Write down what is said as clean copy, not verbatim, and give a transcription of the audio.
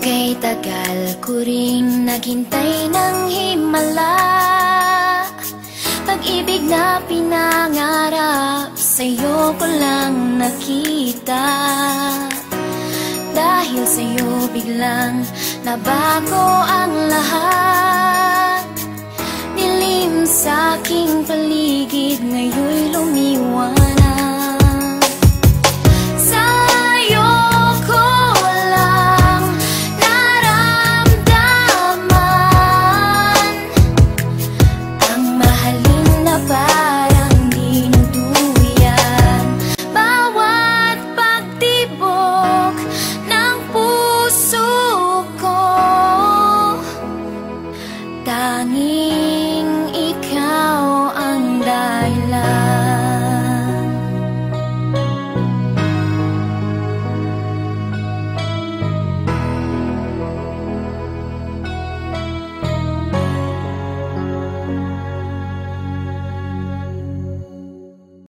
Kay tagal ko ring naghintay ng himala, pag-ibig na pinangarap sa'yo ko lang nakita. Dahil sa'yo biglang nabago ang lahat. Dilim sa aking paligid ngayon'y lumiwanag. Tanging